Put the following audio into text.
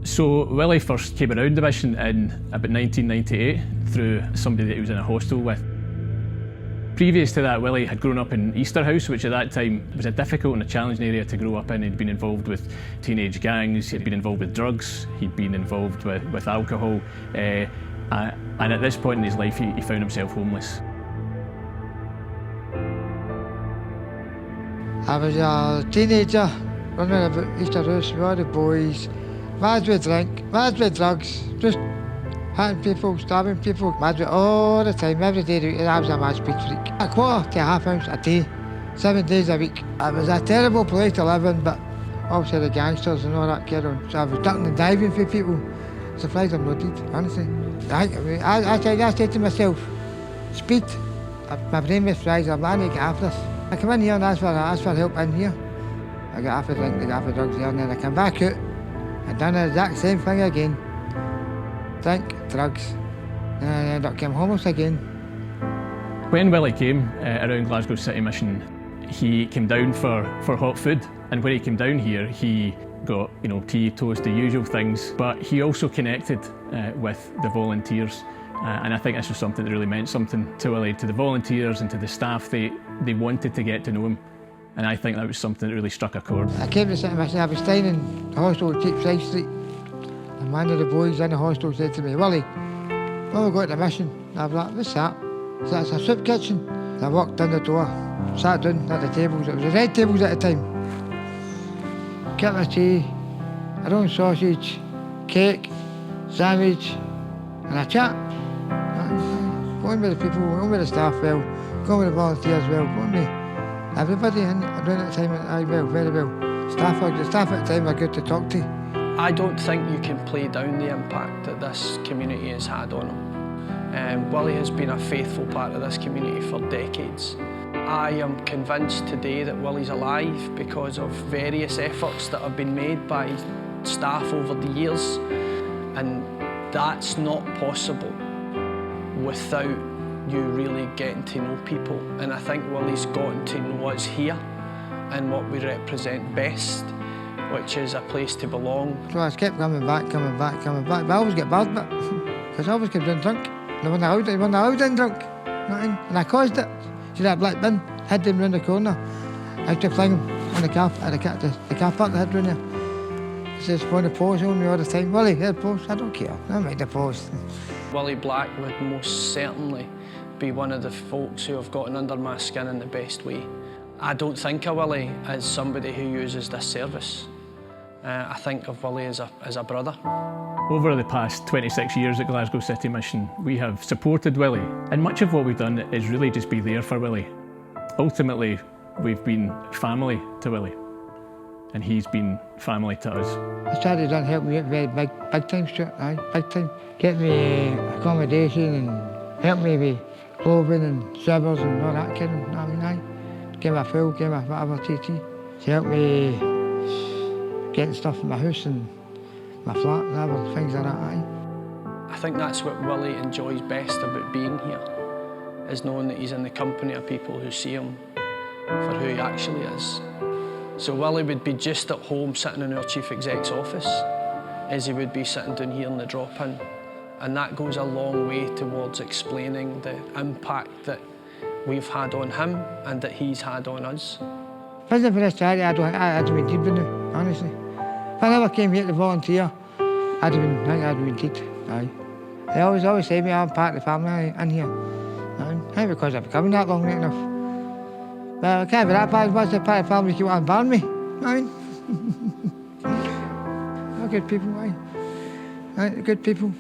So Willie first came around the mission in about 1998 through somebody that he was in a hostel with. Previous to that, Willie had grown up in Easterhouse, which at that time was a difficult and a challenging area to grow up in. He'd been involved with teenage gangs, he'd been involved with drugs, he'd been involved with alcohol, and at this point in his life he found himself homeless. I was a teenager running about Easterhouse with all the boys, mad with drink, mad with drugs, just hitting people, stabbing people, mad with all the time, every day of the week. I was a mad speed freak. A quarter to a half ounce a day, 7 days a week. It was a terrible place to live in, but obviously the gangsters and all that carry on. So I was ducking and diving for people. Surprised I'm not dead, honestly. I said to myself, speed, my brain was fried, I'm going to get after this. I come in here and ask for help in here. I got half a drink, I got half a drugs there, and then I come back out and done the exact same thing again. Drink, drugs, and I ended up getting homeless again. When Willie came around Glasgow City Mission, he came down for hot food, and when he came down here, he got tea, toast, the usual things, but he also connected with the volunteers. And I think this was something that really meant something to Willie, to the volunteers and to the staff. They wanted to get to know him, and I think that was something that really struck a chord. I came to City Mission, I was staying in the hostel at Cheapside Street, and one of the boys in the hostel said to me, Willie, when we got to the mission, I was like, what's that? He said, it's a soup kitchen. And I walked in the door, sat down at the tables, it was the red tables at the time. Cup of tea, a round sausage, cake, sandwich, and a chat. Going with the people, going with the staff well, going with the volunteers well, going with everybody in around at the time, well, very well. The staff at the time were good to talk to. I don't think you can play down the impact that this community has had on him. Willie has been a faithful part of this community for decades. I am convinced today that Willie's alive because of various efforts that have been made by staff over the years, and that's not possible without you really getting to know people. And I think Willie's gotten to know us here and what we represent best, which is a place to belong. So I kept coming back, but I always get bad, because I always kept doing drunk. They weren't allowed in drunk, nothing. And I caused it. See that black bin, hid them round the corner. I used to fling them on the car park, they had round there. He says, want to pose on me all the time. Willie, here, pose. I don't care, I make the pose. Willie Black would most certainly be one of the folks who have gotten under my skin in the best way. I don't think of Willie as somebody who uses this service. I think of Willie as a brother. Over the past 26 years at Glasgow City Mission, we have supported Willie, and much of what we've done is really just be there for Willie. Ultimately, we've been family to Willie, and he's been family to us. I started to help me out very big time, Stuart, big time. Get me accommodation and help me with clothing and swimmers and all that kind of, Give me a food, give me whatever, TT. To help me getting stuff in my house and my flat and other things like that, I think that's what Willie enjoys best about being here, is knowing that he's in the company of people who see him for who he actually is. So Willie would be just at home sitting in our chief exec's office as he would be sitting down here in the drop-in. And that goes a long way towards explaining the impact that we've had on him and that he's had on us. If it wasn't for this charity, I'd have been dead by now, honestly. If I never came here to volunteer, I'd have been dead, aye. They always say to me, I'm part of the family in here. Aye, because I've been coming that long enough. Well, I can't be that bad, what's the part of the family keep on barring me? Aye. They're good people, aye. Aye, good people.